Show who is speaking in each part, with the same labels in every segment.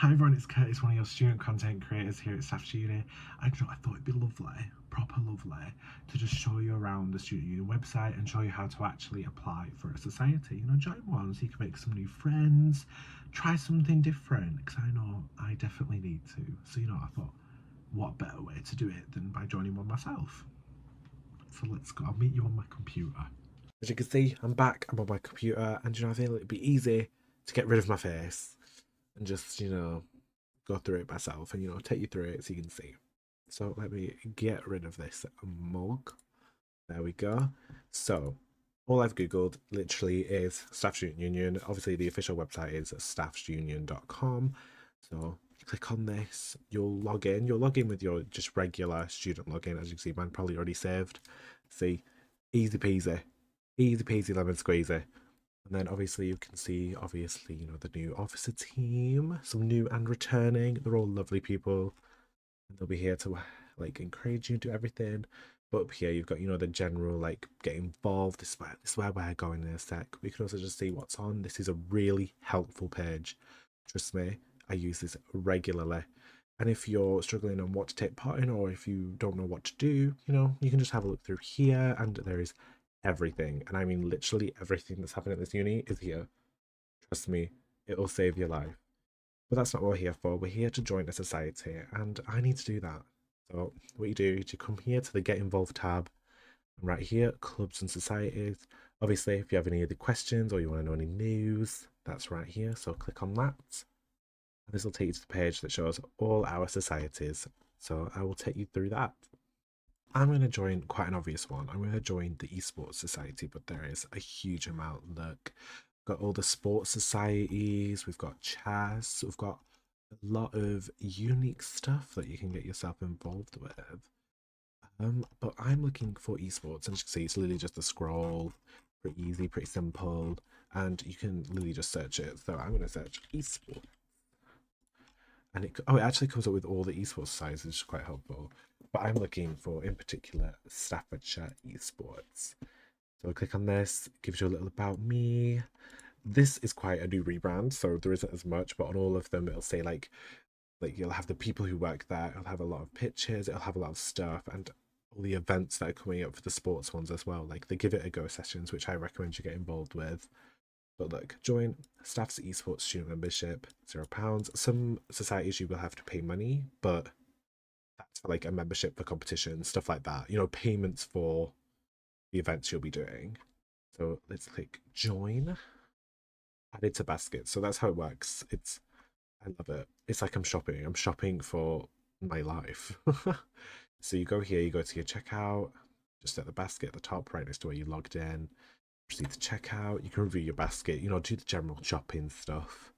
Speaker 1: Hi everyone, it's Kurtis, one of your student content creators here at Staffordshire Uni. I thought it'd be lovely, proper lovely, to just show you around the Student Union website and show you how to actually apply for a society. Join one so you can make some new friends, try something different, because I know I definitely need to. So, I thought, what better way to do it than by joining one myself? So let's go. I'll meet you on my computer. As you can see, I'm back. I'm on my computer, and I feel it'd be easy to get rid of my face and just, go through it myself and, take you through it so you can see. So let me get rid of this mug. There we go. So all I've Googled literally is Staff Student Union. Obviously, the official website is staffstudentunion.com. So you click on this, you'll log in. You'll log in with your just regular student login. As you can see, mine probably already saved. See, easy peasy. Easy peasy lemon squeezy. And then obviously you can see, the new officer team, some new and returning. They're all lovely people. And they'll be here to encourage you to do everything. But up here you've got, the general get involved. This is where we're going in a sec. We can also just see what's on. This is a really helpful page. Trust me, I use this regularly. And if you're struggling on what to take part in, or if you don't know what to do, you can just have a look through here, and there is everything. And I mean literally everything that's happening at this uni is here. Trust me, it'll save your life. But that's not what we're here for. We're here to join a society, and I need to do that. So what you do is you come here to the Get Involved tab, and right here, clubs and societies. Obviously, if you have any other questions or you want to know any news, that's right here. So click on that. And this will take you to the page that shows all our societies. So I will take you through that. I'm going to join quite an obvious one. I'm going to join the Esports Society, but there is a huge amount. Look, we've got all the sports societies, we've got chess, we've got a lot of unique stuff that you can get yourself involved with. But I'm looking for esports, and as you can see, it's literally just a scroll, pretty easy, pretty simple, and you can literally just search it. So I'm going to search esports. And it actually comes up with all the esports sites, which is quite helpful. But I'm looking for, in particular, Staffordshire esports. So I click on this, it gives you a little about me. This is quite a new rebrand, so there isn't as much, but on all of them it'll say like you'll have the people who work there, it'll have a lot of pictures, it'll have a lot of stuff, and all the events that are coming up for the sports ones as well. Like the Give It a Go sessions, which I recommend you get involved with. But look, join Staff's esports student membership, £0. Some societies you will have to pay money, but that's for a membership for competitions, stuff like that. Payments for the events you'll be doing. So let's click join, added to basket. So that's how it works. I love it. It's like I'm shopping. I'm shopping for my life. So you go here, you go to your checkout, just at the basket at the top, right next to where you logged in. Proceed to checkout. You can review your basket, do the general shopping stuff.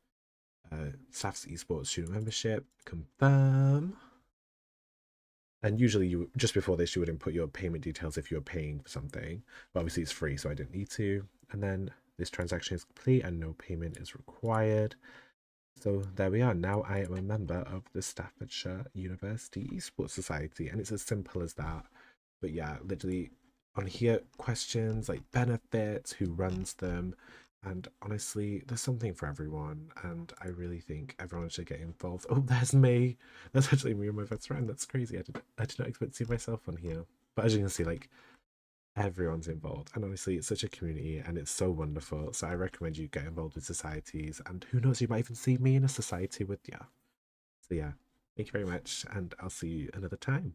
Speaker 1: Staff's esports student membership, confirm. And usually you just before this you would input your payment details if you were paying for something. But obviously it's free, so I didn't need to. And then this transaction is complete and no payment is required. So there we are. Now I am a member of the Staffordshire University Esports Society, and it's as simple as that. But yeah, literally on here, questions like benefits, who runs them, and honestly, there's something for everyone, and I really think everyone should get involved. Oh, there's me. That's actually me and my best friend. That's crazy. I did not expect to see myself on here. But as you can see, everyone's involved, and honestly it's such a community and it's so wonderful. So I recommend you get involved with societies, and who knows, you might even see me in a society with you. So yeah, thank you very much, and I'll see you another time.